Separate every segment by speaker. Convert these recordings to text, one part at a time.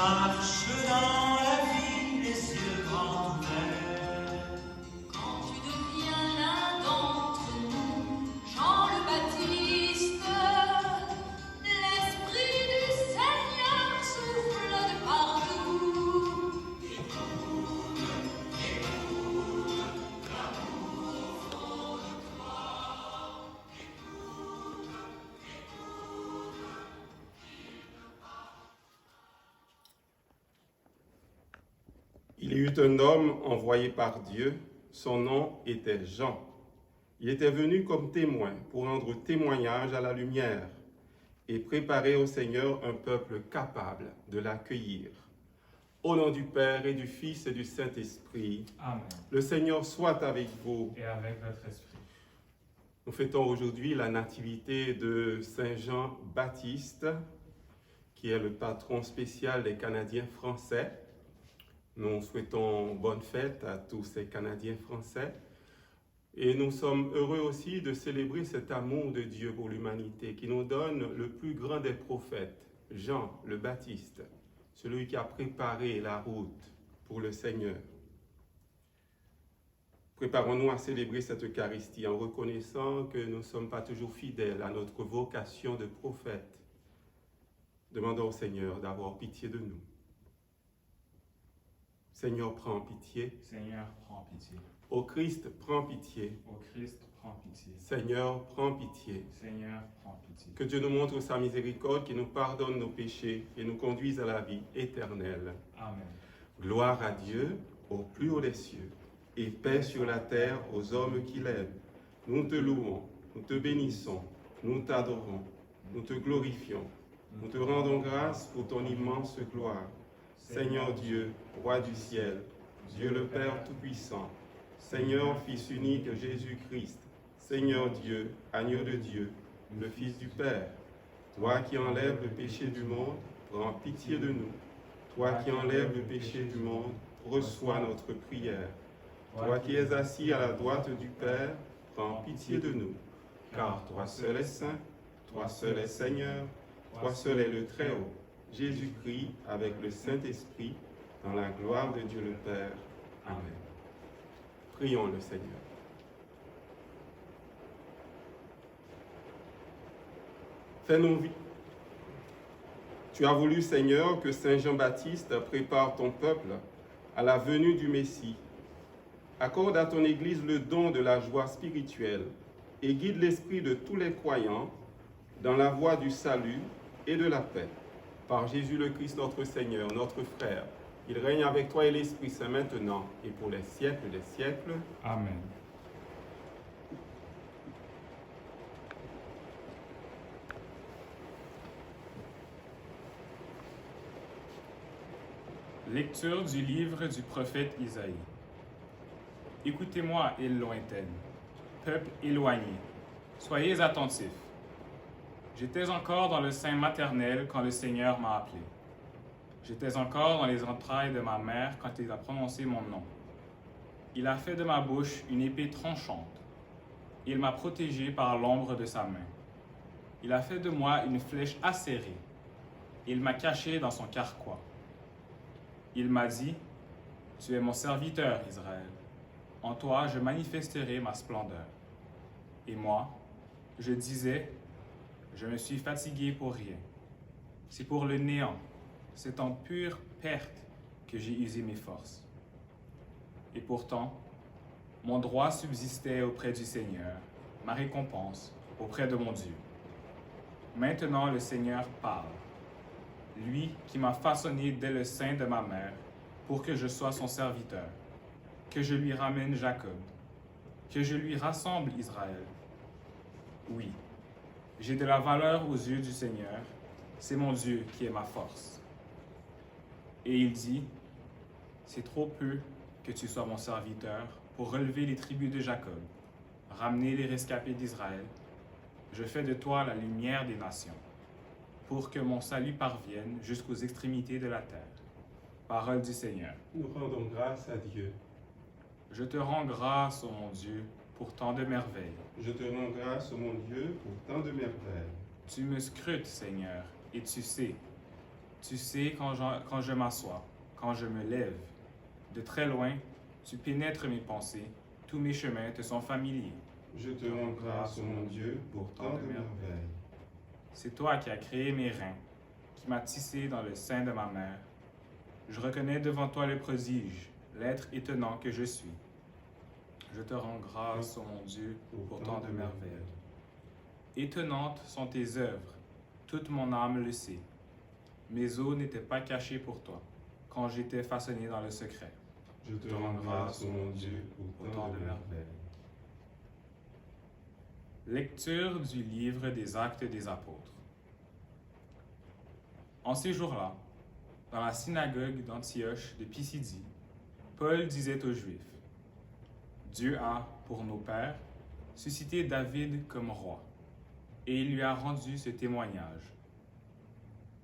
Speaker 1: Marche dans la vie, les yeux grands ouverts.
Speaker 2: Quand tu deviens l'un d'entre nous, Jean le Baptiste, l'Esprit du Seigneur souffle de partout.
Speaker 3: Il y eut un homme envoyé par Dieu, son nom était Jean. Il était venu comme témoin pour rendre témoignage à la lumière et préparer au Seigneur un peuple capable de l'accueillir. Au nom du Père et du Fils et du Saint-Esprit,
Speaker 4: Amen.
Speaker 3: le Seigneur soit avec vous.
Speaker 4: Et avec votre esprit.
Speaker 3: Nous fêtons aujourd'hui la nativité de Saint Jean-Baptiste, qui est le patron spécial des Canadiens français. Nous souhaitons bonne fête à tous ces Canadiens français. Et nous sommes heureux aussi de célébrer cet amour de Dieu pour l'humanité qui nous donne le plus grand des prophètes, Jean le Baptiste, celui qui a préparé la route pour le Seigneur. Préparons-nous à célébrer cette Eucharistie en reconnaissant que nous ne sommes pas toujours fidèles à notre vocation de prophète. Demandons au Seigneur d'avoir pitié de nous. Seigneur, prends pitié.
Speaker 4: Seigneur, prends pitié.
Speaker 3: Ô Christ, prends pitié.
Speaker 4: Ô Christ, prends pitié.
Speaker 3: Seigneur, prends pitié.
Speaker 4: Seigneur, prends pitié.
Speaker 3: Que Dieu nous montre sa miséricorde, qui nous pardonne nos péchés et nous conduise à la vie éternelle.
Speaker 4: Amen.
Speaker 3: Gloire à Dieu au plus haut des cieux et paix sur la terre aux hommes qui l'aiment. Nous te louons, nous te bénissons, nous t'adorons, nous te glorifions. Nous te rendons grâce pour ton immense gloire. Seigneur Dieu, Roi du ciel, Dieu le Père Tout-Puissant, Seigneur Fils unique Jésus-Christ, Seigneur Dieu, Agneau de Dieu, le Fils du Père, toi qui enlèves le péché du monde, prends pitié de nous. Toi qui enlèves le péché du monde, reçois notre prière. Toi qui es assis à la droite du Père, prends pitié de nous. Car toi seul es saint, toi seul es Seigneur, toi seul est le Très-Haut, Jésus-Christ avec le Saint-Esprit, dans la gloire de Dieu le Père. Amen. Prions le Seigneur. Fais-nous vivre. Tu as voulu, Seigneur, que Saint Jean-Baptiste prépare ton peuple à la venue du Messie. Accorde à ton Église le don de la joie spirituelle et guide l'esprit de tous les croyants dans la voie du salut et de la paix. Par Jésus le Christ, notre Seigneur, notre frère, il règne avec toi et l'Esprit Saint maintenant et pour les siècles des siècles.
Speaker 4: Amen. Lecture du livre du prophète Isaïe. Écoutez-moi, îles lointaines, peuple éloigné, soyez attentifs. J'étais encore dans le sein maternel quand le Seigneur m'a appelé. J'étais encore dans les entrailles de ma mère quand il a prononcé mon nom. Il a fait de ma bouche une épée tranchante. Il m'a protégé par l'ombre de sa main. Il a fait de moi une flèche acérée. Il m'a caché dans son carquois. Il m'a dit, « Tu es mon serviteur, Israël. En toi, je manifesterai ma splendeur. » Et moi, je disais, « Je me suis fatigué pour rien. C'est pour le néant. C'est en pure perte que j'ai usé mes forces. » Et pourtant, mon droit subsistait auprès du Seigneur, ma récompense auprès de mon Dieu. Maintenant le Seigneur parle, lui qui m'a façonné dès le sein de ma mère, pour que je sois son serviteur, que je lui ramène Jacob, que je lui rassemble Israël. Oui, j'ai de la valeur aux yeux du Seigneur, c'est mon Dieu qui est ma force. Et il dit, c'est trop peu que tu sois mon serviteur pour relever les tribus de Jacob, ramener les rescapés d'Israël. Je fais de toi la lumière des nations, pour que mon salut parvienne jusqu'aux extrémités de la terre. Parole du Seigneur.
Speaker 3: Nous rendons grâce à Dieu.
Speaker 4: Je te rends grâce, ô mon Dieu, pour tant de merveilles.
Speaker 3: Je te rends grâce, ô mon Dieu, pour tant de merveilles.
Speaker 4: Tu me scrutes, Seigneur, et tu sais. Tu sais quand je m'assois, quand je me lève. De très loin, tu pénètres mes pensées, tous mes chemins te sont familiers.
Speaker 3: Je te rends grâce, ô mon Dieu, pour tant de merveilles.
Speaker 4: C'est toi qui as créé mes reins, qui m'as tissé dans le sein de ma mère. Je reconnais devant toi le prodige, l'être étonnant que je suis. Je te rends grâce, ô mon Dieu, pour tant de merveilles. Étonnantes sont tes œuvres, toute mon âme le sait. Mes os n'étaient pas cachés pour toi, quand j'étais façonné dans le secret.
Speaker 3: Je te rends grâce, ô mon Dieu, pour tant de merveilles.
Speaker 4: Lecture du livre des Actes des Apôtres. En ces jours-là, dans la synagogue d'Antioche de Pisidie, Paul disait aux Juifs, « Dieu a, pour nos pères, suscité David comme roi, et il lui a rendu ce témoignage.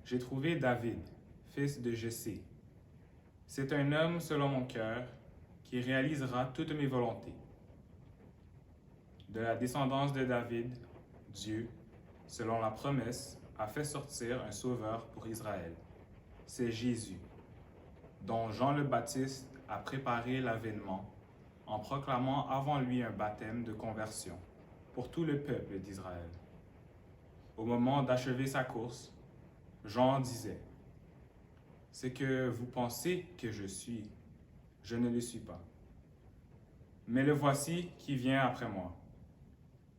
Speaker 4: J'ai trouvé David, fils de Jessé. C'est un homme selon mon cœur qui réalisera toutes mes volontés. De la descendance de David, Dieu, selon la promesse, a fait sortir un sauveur pour Israël. C'est Jésus, dont Jean le Baptiste a préparé l'avènement en proclamant avant lui un baptême de conversion pour tout le peuple d'Israël. Au moment d'achever sa course, Jean disait, « Ce que vous pensez que je suis, je ne le suis pas. Mais le voici qui vient après moi,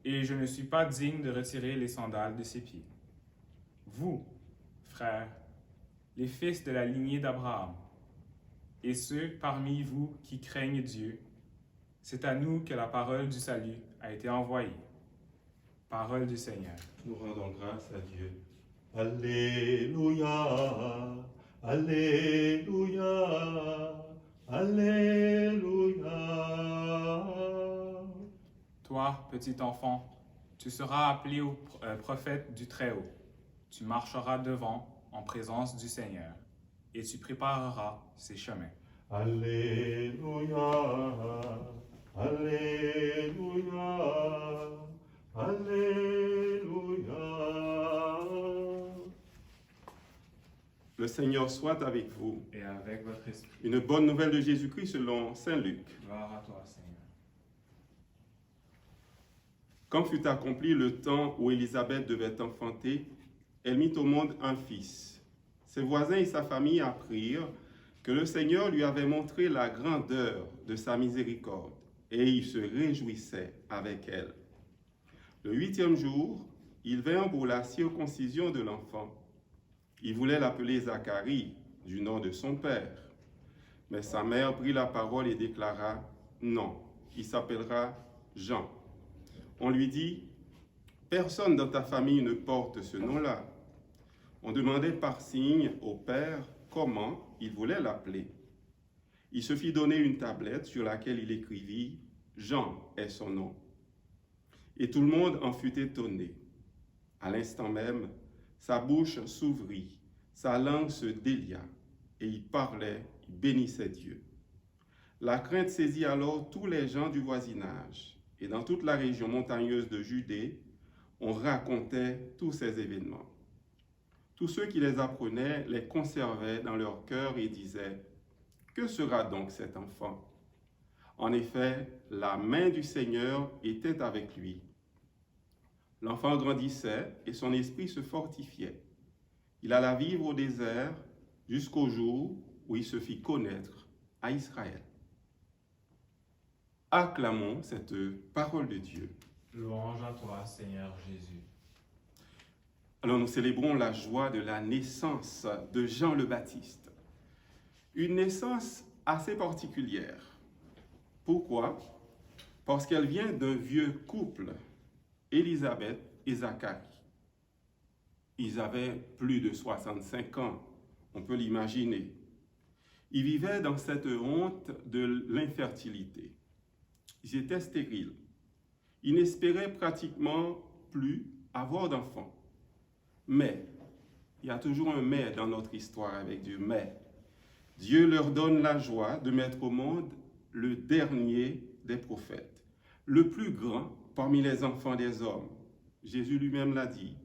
Speaker 4: et je ne suis pas digne de retirer les sandales de ses pieds. Vous, frères, les fils de la lignée d'Abraham, et ceux parmi vous qui craignent Dieu, c'est à nous que la parole du salut a été envoyée. Parole du Seigneur.
Speaker 3: Nous rendons grâce à Dieu.
Speaker 1: Alléluia, Alléluia, Alléluia.
Speaker 4: Toi, petit enfant, tu seras appelé au prophète du Très-Haut. Tu marcheras devant en présence du Seigneur, et tu prépareras ses chemins.
Speaker 1: Alléluia, Alléluia, Alléluia.
Speaker 3: Le Seigneur soit avec vous.
Speaker 4: Et avec votre esprit.
Speaker 3: Une bonne nouvelle de Jésus-Christ selon Saint Luc.
Speaker 4: Gloire à toi, Seigneur.
Speaker 3: Quand fut accompli le temps où Élisabeth devait enfanter, elle mit au monde un fils. Ses voisins et sa famille apprirent que le Seigneur lui avait montré la grandeur de sa miséricorde, et ils se réjouissaient avec elle. Le 8e jour, ils vinrent pour la circoncision de l'enfant. Ils voulaient l'appeler Zacharie, du nom de son père. Mais sa mère prit la parole et déclara, « Non, il s'appellera Jean. » On lui dit, « Personne dans ta famille ne porte ce nom-là. » On demandait par signe au père comment il voulait l'appeler. Il se fit donner une tablette sur laquelle il écrivit « Jean est son nom ». Et tout le monde en fut étonné. À l'instant même, sa bouche s'ouvrit, sa langue se délia, et il parlait, il bénissait Dieu. La crainte saisit alors tous les gens du voisinage, et dans toute la région montagneuse de Judée, on racontait tous ces événements. Tous ceux qui les apprenaient les conservaient dans leur cœur et disaient, « Que sera donc cet enfant ?» En effet, la main du Seigneur était avec lui. L'enfant grandissait et son esprit se fortifiait. Il alla vivre au désert jusqu'au jour où il se fit connaître à Israël. Acclamons cette parole de Dieu.
Speaker 4: Louange à toi, Seigneur Jésus.
Speaker 3: Alors nous célébrons la joie de la naissance de Jean le Baptiste. Une naissance assez particulière. Pourquoi? Parce qu'elle vient d'un vieux couple, Élisabeth et Zacharie. Ils avaient plus de 65 ans, on peut l'imaginer. Ils vivaient dans cette honte de l'infertilité. Ils étaient stériles. Ils n'espéraient pratiquement plus avoir d'enfants. Mais, il y a toujours un mais dans notre histoire avec Dieu, mais Dieu leur donne la joie de mettre au monde le dernier des prophètes, le plus grand parmi les enfants des hommes. Jésus lui-même l'a dit.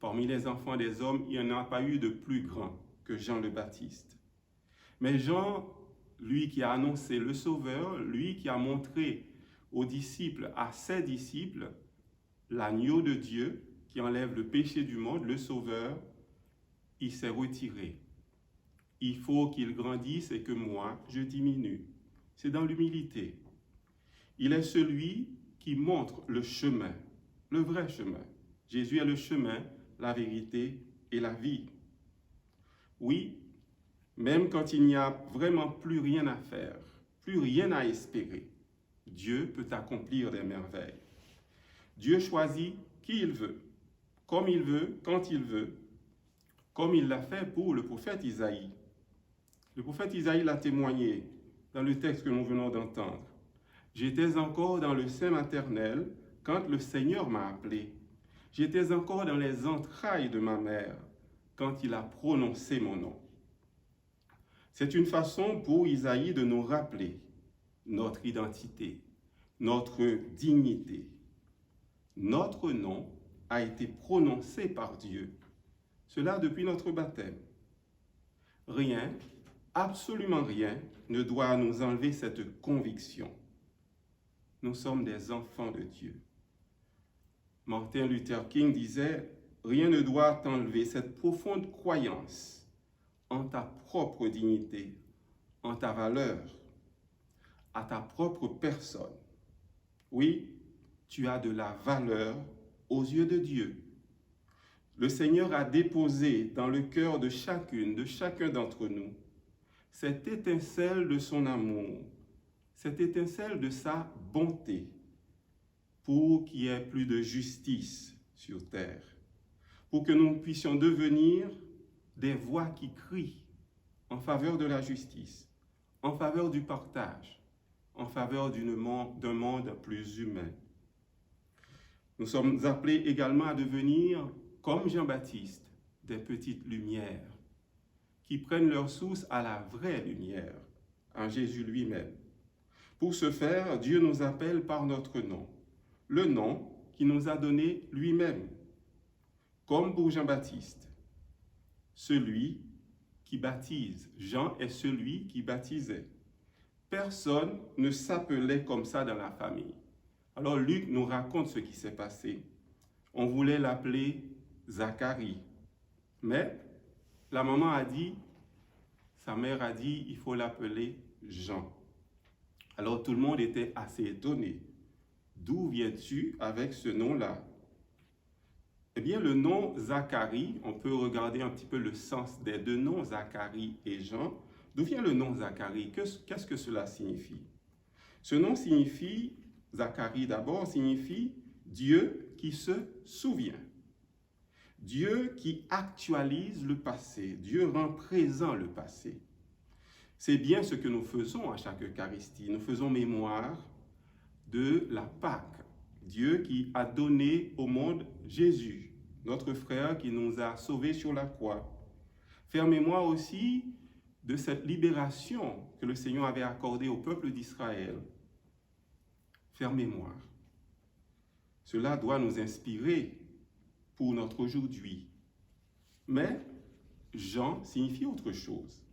Speaker 3: Parmi les enfants des hommes, il n'y en a pas eu de plus grand que Jean le Baptiste. Mais Jean, lui qui a annoncé le Sauveur, lui qui a montré aux disciples, à ses disciples, l'agneau de Dieu qui enlève le péché du monde, le Sauveur, il s'est retiré. Il faut qu'il grandisse et que moi, je diminue. C'est dans l'humilité. Il est celui qui montre le chemin, le vrai chemin. Jésus est le chemin, la vérité et la vie. Oui, même quand il n'y a vraiment plus rien à faire, plus rien à espérer, Dieu peut accomplir des merveilles. Dieu choisit qui il veut, comme il veut, quand il veut, comme il l'a fait pour le prophète Isaïe. Le prophète Isaïe l'a témoigné dans le texte que nous venons d'entendre. J'étais encore dans le sein maternel quand le Seigneur m'a appelé. J'étais encore dans les entrailles de ma mère quand il a prononcé mon nom. C'est une façon pour Isaïe de nous rappeler notre identité, notre dignité. Notre nom a été prononcé par Dieu. Cela depuis notre baptême. Rien, absolument rien, ne doit nous enlever cette conviction. Nous sommes des enfants de Dieu. Martin Luther King disait, rien ne doit t'enlever cette profonde croyance en ta propre dignité, en ta valeur, à ta propre personne. Oui, tu as de la valeur aux yeux de Dieu. Le Seigneur a déposé dans le cœur de chacune, de chacun d'entre nous, cette étincelle de son amour, cette étincelle de sa bonté, pour qu'il y ait plus de justice sur terre, pour que nous puissions devenir des voix qui crient en faveur de la justice, en faveur du partage, en faveur d'un monde plus humain. Nous sommes appelés également à devenir, comme Jean-Baptiste, des petites lumières qui prennent leur source à la vraie lumière, en Jésus lui-même. Pour ce faire, Dieu nous appelle par notre nom, le nom qu'il nous a donné lui-même, comme pour Jean-Baptiste, celui qui baptise. Jean est celui qui baptisait. Personne ne s'appelait comme ça dans la famille. Alors Luc nous raconte ce qui s'est passé. On voulait l'appeler Zacharie, mais la maman a dit, sa mère a dit, il faut l'appeler Jean. Alors tout le monde était assez étonné. D'où viens-tu avec ce nom-là? Eh bien, le nom Zacharie, on peut regarder un petit peu le sens des deux noms, Zacharie et Jean. D'où vient le nom Zacharie? Qu'est-ce que cela signifie? Ce nom signifie, Zacharie d'abord, signifie Dieu qui se souvient. Dieu qui actualise le passé. Dieu rend présent le passé. C'est bien ce que nous faisons à chaque Eucharistie. Nous faisons mémoire de la Pâque. Dieu qui a donné au monde Jésus, notre frère qui nous a sauvés sur la croix. Faire mémoire aussi de cette libération que le Seigneur avait accordée au peuple d'Israël. Faire mémoire. Cela doit nous inspirer pour notre aujourd'hui. Mais Jean signifie autre chose.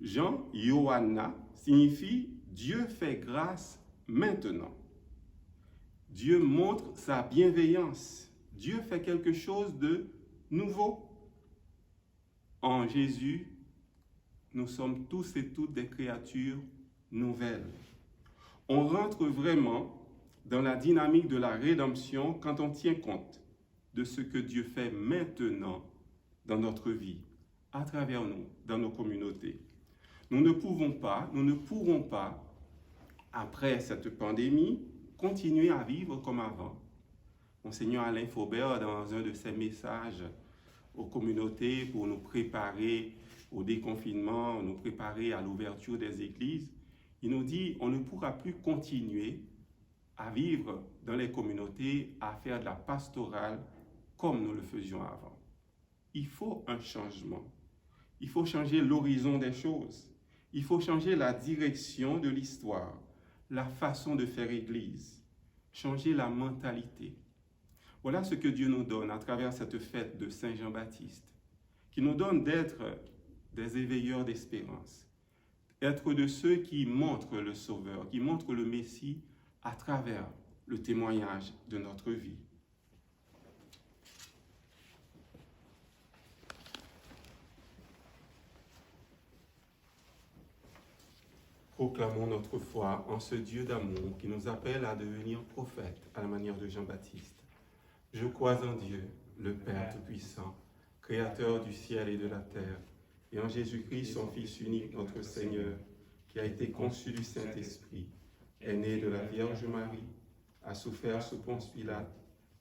Speaker 3: Jean, Yohanna, signifie Dieu fait grâce maintenant. Dieu montre sa bienveillance. Dieu fait quelque chose de nouveau. En Jésus, nous sommes tous et toutes des créatures nouvelles. On rentre vraiment dans la dynamique de la rédemption quand on tient compte de ce que Dieu fait maintenant dans notre vie, à travers nous, dans nos communautés. Nous ne pourrons pas, après cette pandémie, continuer à vivre comme avant. Monseigneur Alain Faubert, dans un de ses messages aux communautés pour nous préparer au déconfinement, nous préparer à l'ouverture des églises, il nous dit on ne pourra plus continuer à vivre dans les communautés, à faire de la pastorale comme nous le faisions avant. Il faut un changement. Il faut changer l'horizon des choses. Il faut changer la direction de l'histoire, la façon de faire église, changer la mentalité. Voilà ce que Dieu nous donne à travers cette fête de Saint Jean-Baptiste, qui nous donne d'être des éveilleurs d'espérance, être de ceux qui montrent le Sauveur, qui montrent le Messie à travers le témoignage de notre vie. Proclamons notre foi en ce Dieu d'amour qui nous appelle à devenir prophètes à la manière de Jean-Baptiste. Je crois en Dieu, le Père Tout-Puissant, Créateur du ciel et de la terre, et en Jésus-Christ, son Fils unique, notre Seigneur, qui a été conçu du Saint-Esprit, est né de la Vierge Marie, a souffert sous Ponce Pilate,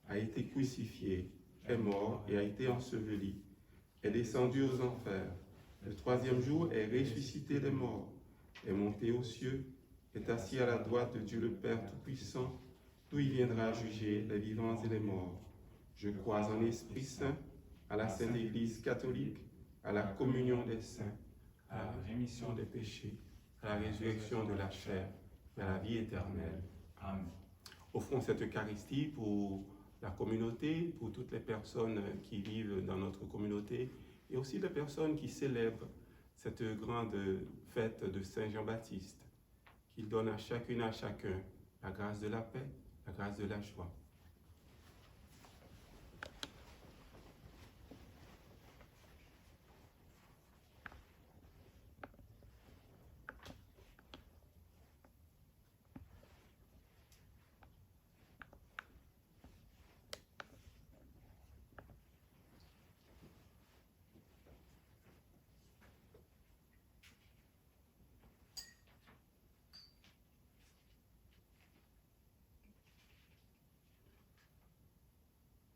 Speaker 3: a été crucifié, est mort et a été enseveli, est descendu aux enfers. Le troisième jour est ressuscité des morts, est monté aux cieux, est assis à la droite de Dieu le Père Tout-Puissant, d'où il viendra juger les vivants et les morts. Je crois en l'Esprit Saint, à la Sainte Église catholique, à la communion des saints, à la rémission des péchés, à la résurrection de la chair et à la vie éternelle.
Speaker 4: Amen.
Speaker 3: Offrons cette Eucharistie pour la communauté, pour toutes les personnes qui vivent dans notre communauté et aussi les personnes qui célèbrent cette grande fête de Saint Jean-Baptiste, qu'il donne à chacune et à chacun la grâce de la paix, la grâce de la joie.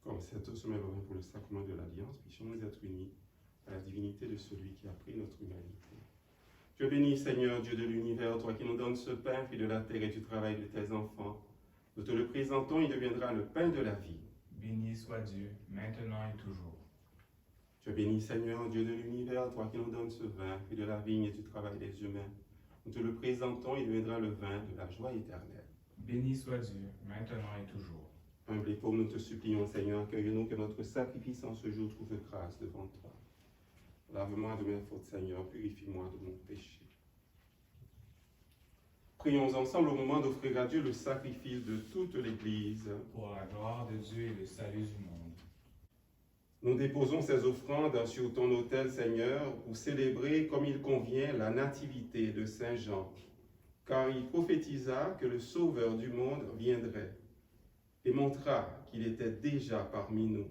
Speaker 3: Comme cette semaine revient pour le sacrement de l'Alliance, puissions-nous être unis à la divinité de celui qui a pris notre humanité. Dieu béni, Seigneur, Dieu de l'univers, toi qui nous donnes ce pain, fruit de la terre et du travail de tes enfants. Nous te le présentons, il deviendra le pain de la vie.
Speaker 4: Béni soit Dieu, maintenant et toujours.
Speaker 3: Dieu béni, Seigneur, Dieu de l'univers, toi qui nous donnes ce vin, fruit de la vigne et du travail des humains. Nous te le présentons, il deviendra le vin de la joie éternelle.
Speaker 4: Béni soit Dieu, maintenant et toujours.
Speaker 3: Humble et pauvre, nous te supplions, Seigneur, accueille-nous, que notre sacrifice en ce jour trouve grâce devant toi. Lave-moi de mes fautes, Seigneur, purifie-moi de mon péché. Prions ensemble au moment d'offrir à Dieu le sacrifice de toute l'Église.
Speaker 4: Pour la gloire de Dieu et le salut du monde.
Speaker 3: Nous déposons ces offrandes sur ton autel, Seigneur, pour célébrer comme il convient la nativité de Saint Jean, car il prophétisa que le Sauveur du monde viendrait et montra qu'il était déjà parmi nous.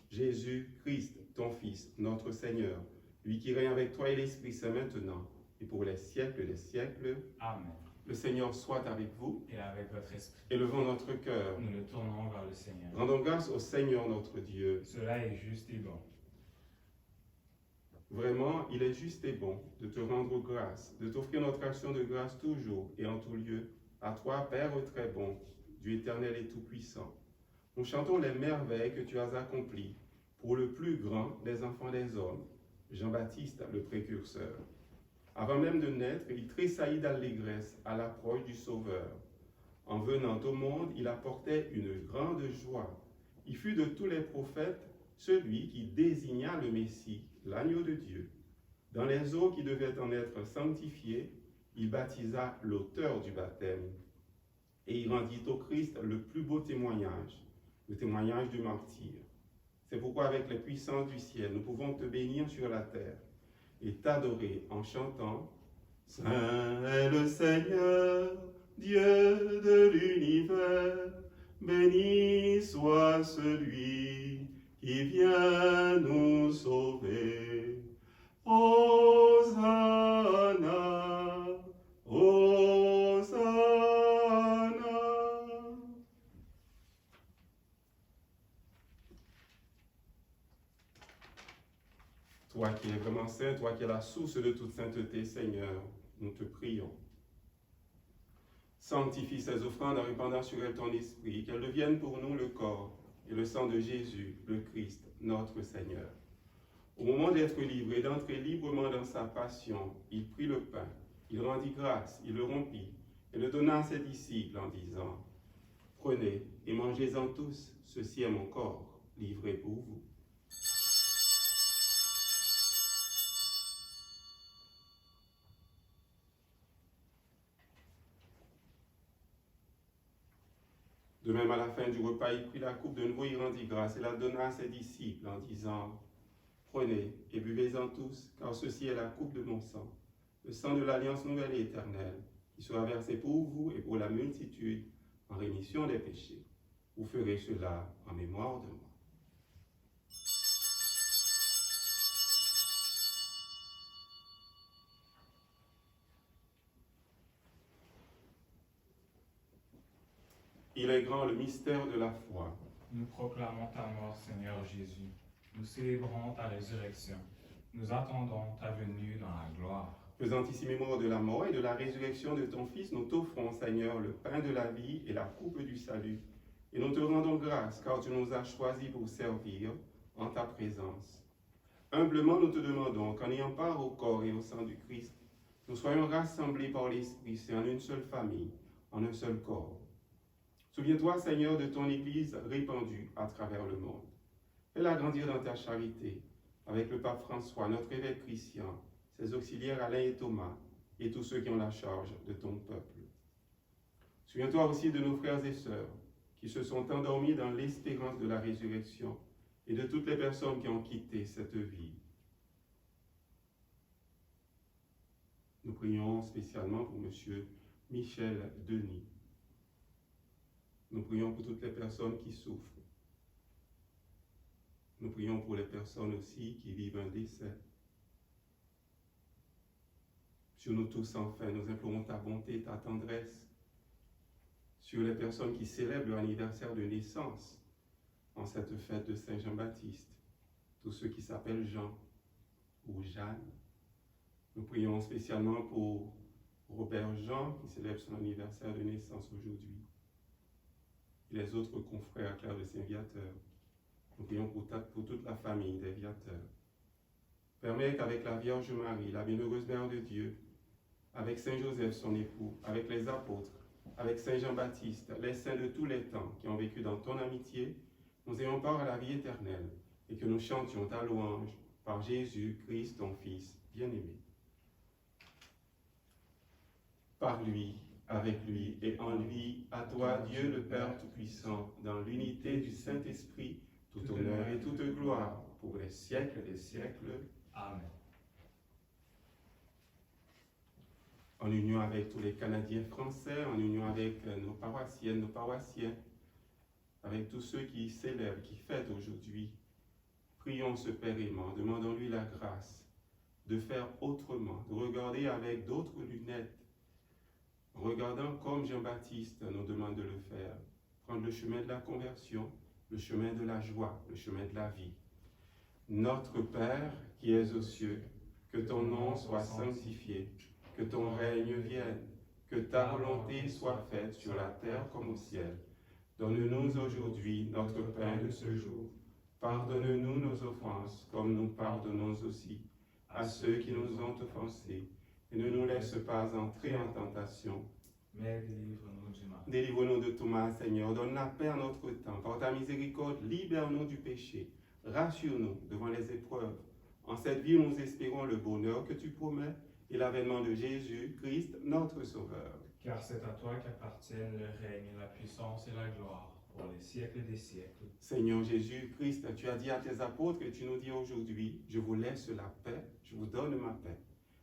Speaker 3: Jésus-Christ, ton Fils, notre Seigneur, lui qui règne avec toi et l'Esprit Saint maintenant et pour les siècles des siècles.
Speaker 4: Amen.
Speaker 3: Le Seigneur soit avec vous.
Speaker 4: Et avec votre esprit.
Speaker 3: Élevons notre cœur.
Speaker 4: Nous le tournons vers le Seigneur.
Speaker 3: Rendons grâce au Seigneur notre Dieu.
Speaker 4: Cela est juste et bon.
Speaker 3: Vraiment, il est juste et bon de te rendre grâce, de t'offrir notre action de grâce toujours et en tout lieu, à toi, Père très bon, Dieu éternel et tout-puissant. Nous chantons les merveilles que tu as accomplies pour le plus grand des enfants des hommes, Jean-Baptiste le précurseur. Avant même de naître, il tressaillit d'allégresse à l'approche du Sauveur. En venant au monde, il apportait une grande joie. Il fut de tous les prophètes celui qui désigna le Messie, l'agneau de Dieu. Dans les eaux qui devaient en être sanctifiées, il baptisa l'auteur du baptême. Et il rendit au Christ le plus beau témoignage, le témoignage du martyr. C'est pourquoi avec les puissances du ciel, nous pouvons te bénir sur la terre et t'adorer en chantant « Saint est le Seigneur, Dieu de l'univers, béni soit celui qui vient nous sauver. Hosanna, Hosanna. » Toi qui es vraiment saint, toi qui es la source de toute sainteté, Seigneur, nous te prions. Sanctifie ces offrandes en répandant sur elles ton esprit, qu'elles deviennent pour nous le corps et le sang de Jésus, le Christ, notre Seigneur. Au moment d'être livré, d'entrer librement dans sa passion, il prit le pain, il rendit grâce, il le rompit et le donna à ses disciples en disant « Prenez et mangez-en tous, ceci est mon corps, livré pour vous. De même, à la fin du repas, il prit la coupe de nouveau, il rendit grâce et la donna à ses disciples en disant, prenez et buvez-en tous, car ceci est la coupe de mon sang, le sang de l'alliance nouvelle et éternelle, qui sera versé pour vous et pour la multitude en rémission des péchés. Vous ferez cela en mémoire de moi. Il est grand le mystère de la foi.
Speaker 4: Nous proclamons ta mort, Seigneur Jésus. Nous célébrons ta résurrection. Nous attendons ta venue dans la gloire.
Speaker 3: Faisant ici mémoire de la mort et de la résurrection de ton Fils, nous t'offrons, Seigneur, le pain de la vie et la coupe du salut. Et nous te rendons grâce, car tu nous as choisis pour servir en ta présence. Humblement, nous te demandons qu'en ayant part au corps et au sang du Christ, nous soyons rassemblés par l'Esprit Saint en une seule famille, en un seul corps. Souviens-toi, Seigneur, de ton Église répandue à travers le monde. Fais-la grandir dans ta charité, avec le pape François, notre évêque Christian, ses auxiliaires Alain et Thomas, et tous ceux qui ont la charge de ton peuple. Souviens-toi aussi de nos frères et sœurs, qui se sont endormis dans l'espérance de la résurrection, et de toutes les personnes qui ont quitté cette vie. Nous prions spécialement pour M. Michel Denis. Nous prions pour toutes les personnes qui souffrent. Nous prions pour les personnes aussi qui vivent un décès. Sur nous tous, enfin, nous implorons ta bonté, ta tendresse sur les personnes qui célèbrent leur anniversaire de naissance en cette fête de Saint Jean-Baptiste, tous ceux qui s'appellent Jean ou Jeanne. Nous prions spécialement pour Robert Jean qui célèbre son anniversaire de naissance aujourd'hui. Et les autres confrères Claire de Saint-Viateur. Nous prions pour toute la famille des Viateurs. Permets qu'avec la Vierge Marie, la bienheureuse Mère de Dieu, avec Saint Joseph son époux, avec les apôtres, avec Saint Jean-Baptiste, les saints de tous les temps qui ont vécu dans ton amitié, nous ayons part à la vie éternelle et que nous chantions ta louange par Jésus-Christ, ton Fils bien-aimé. Par lui, avec lui et en lui, à toi, Dieu le Père Tout-Puissant, dans l'unité du Saint-Esprit, tout honneur et toute gloire pour les siècles des siècles.
Speaker 4: Amen.
Speaker 3: En union avec tous les Canadiens français, en union avec nos paroissiennes, nos paroissiens, avec tous ceux qui célèbrent, qui fêtent aujourd'hui, prions ce Père aimant, demandons-lui la grâce de faire autrement, de regarder avec d'autres lunettes, regardant comme Jean-Baptiste nous demande de le faire, prendre le chemin de la conversion, le chemin de la joie, le chemin de la vie. Notre Père qui es aux cieux, que ton nom soit sanctifié, que ton règne vienne, que ta volonté soit faite sur la terre comme au ciel. Donne-nous aujourd'hui notre pain de ce jour. Pardonne-nous nos offenses, comme nous pardonnons aussi à ceux qui nous ont offensés. Et ne nous laisse pas entrer en tentation,
Speaker 4: Mais délivre-nous du mal.
Speaker 3: Délivre-nous de tout mal, Seigneur. Donne la paix à notre temps. Par ta miséricorde, libère-nous du péché. Rassure-nous devant les épreuves. En cette vie, nous espérons le bonheur que tu promets et l'avènement de Jésus-Christ, notre Sauveur.
Speaker 4: Car c'est à toi qu'appartiennent le règne, la puissance et la gloire, pour les siècles des siècles.
Speaker 3: Seigneur Jésus-Christ, tu as dit à tes apôtres et tu nous dis aujourd'hui, je vous laisse la paix, je vous donne ma paix.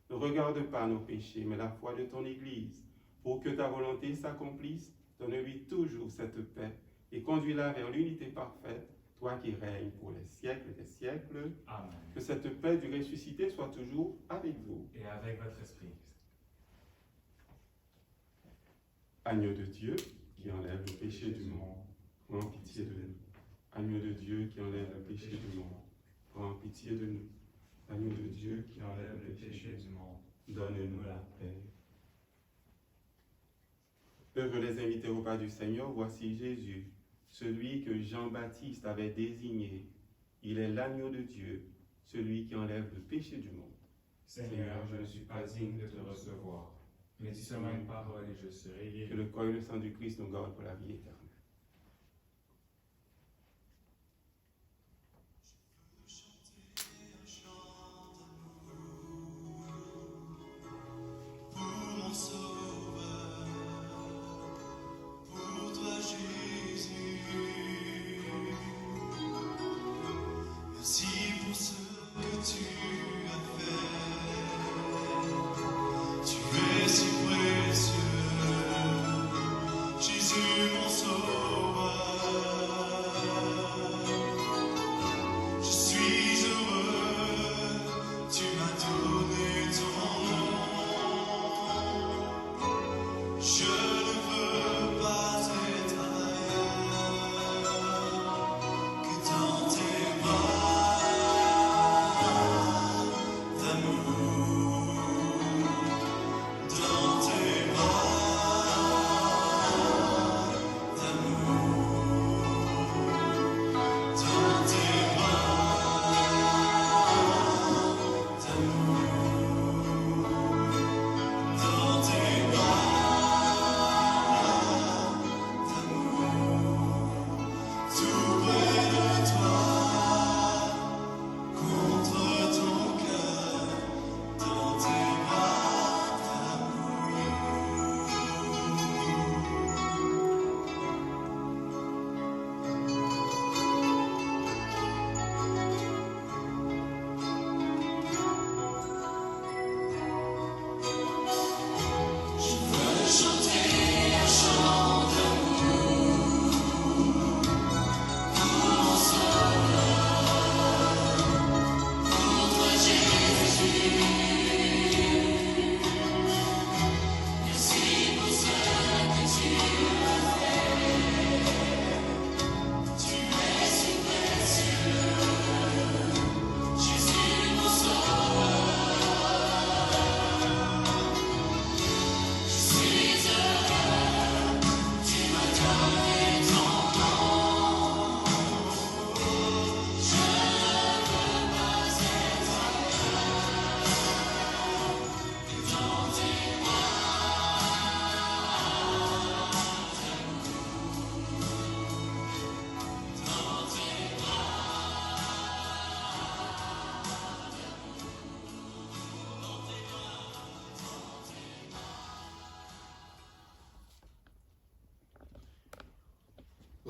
Speaker 3: Ne regarde pas nos péchés, mais la foi de ton Église. Pour que ta volonté s'accomplisse, donne-lui toujours cette paix et conduis-la vers l'unité parfaite, toi qui règnes pour les siècles des siècles.
Speaker 4: Amen.
Speaker 3: Que cette paix du ressuscité soit toujours avec vous.
Speaker 4: Et avec votre esprit.
Speaker 3: Agneau de Dieu qui enlève le péché du monde, prends pitié de nous. Agneau de Dieu qui enlève le péché du monde, prends pitié de nous. Agneau de Dieu qui enlève le péché du monde, donne-nous la paix. Heureux les invités au repas du Seigneur, voici Jésus, celui que Jean-Baptiste avait désigné. Il est l'agneau de Dieu, celui qui enlève le péché du monde.
Speaker 4: Seigneur, je ne suis pas digne de te recevoir, mais dis seulement une parole et je serai
Speaker 3: Que
Speaker 4: guéri.
Speaker 3: le corps et le sang du Christ nous gardent pour la vie éternelle.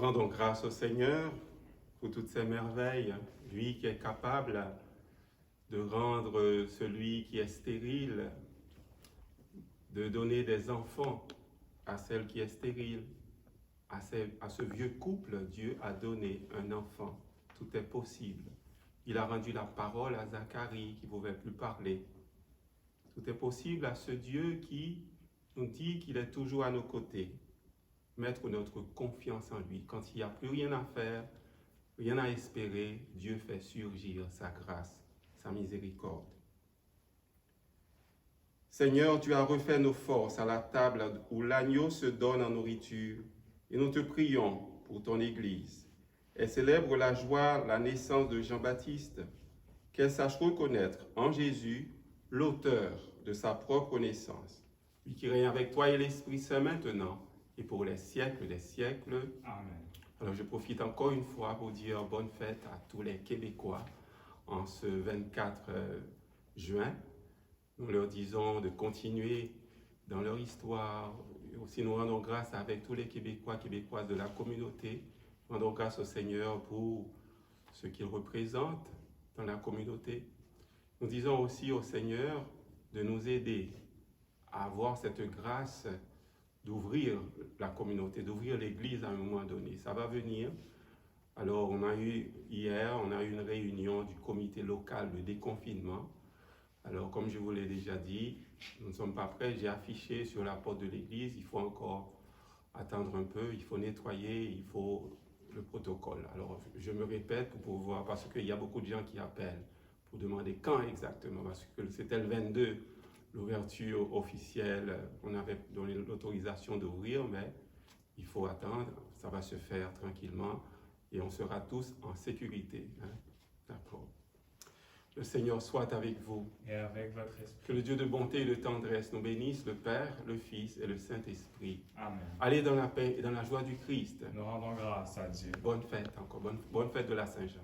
Speaker 3: Rendons grâce au Seigneur pour toutes ces merveilles, lui qui est capable de rendre celui qui est stérile, de donner des enfants à celle qui est stérile. À ce vieux couple, Dieu a donné un enfant. Tout est possible. Il a rendu la parole à Zacharie qui ne pouvait plus parler. Tout est possible à ce Dieu qui nous dit qu'il est toujours à nos côtés. Mettre notre confiance en lui. Quand il n'y a plus rien à faire, rien à espérer, Dieu fait surgir sa grâce, sa miséricorde. Seigneur, tu as refait nos forces à la table où l'agneau se donne en nourriture, et nous te prions pour ton Église. Elle célèbre la joie, la naissance de Jean-Baptiste, qu'elle sache reconnaître en Jésus l'auteur de sa propre naissance, lui qui règne avec toi et l'Esprit Saint maintenant et pour les siècles des siècles.
Speaker 4: Amen.
Speaker 3: Alors je profite encore une fois pour dire bonne fête à tous les Québécois en ce 24 juin. Nous leur disons de continuer dans leur histoire. Aussi, nous rendons grâce avec tous les Québécois, Québécoises de la communauté. Nous rendons grâce au Seigneur pour ce qu'il représente dans la communauté. Nous disons aussi au Seigneur de nous aider à avoir cette grâce d'ouvrir la communauté, d'ouvrir l'Église à un moment donné. Ça va venir. Alors, hier, on a eu une réunion du comité local de déconfinement. Alors, comme je vous l'ai déjà dit, nous ne sommes pas prêts. J'ai affiché sur la porte de l'église, il faut encore attendre un peu, il faut nettoyer, il faut le protocole. Alors, je me répète pour pouvoir, parce qu'il y a beaucoup de gens qui appellent pour demander quand exactement, parce que c'était le 22, l'ouverture officielle, on avait donné l'autorisation d'ouvrir, mais il faut attendre, ça va se faire tranquillement et on sera tous en sécurité. Hein? D'accord. Le Seigneur soit avec vous.
Speaker 4: Et avec votre esprit.
Speaker 3: Que le Dieu de bonté et de tendresse nous bénisse, le Père, le Fils et le Saint-Esprit.
Speaker 4: Amen.
Speaker 3: Allez dans la paix et dans la joie du Christ.
Speaker 4: Nous rendons grâce à Dieu.
Speaker 3: Bonne fête encore, bonne fête de la Saint-Jean.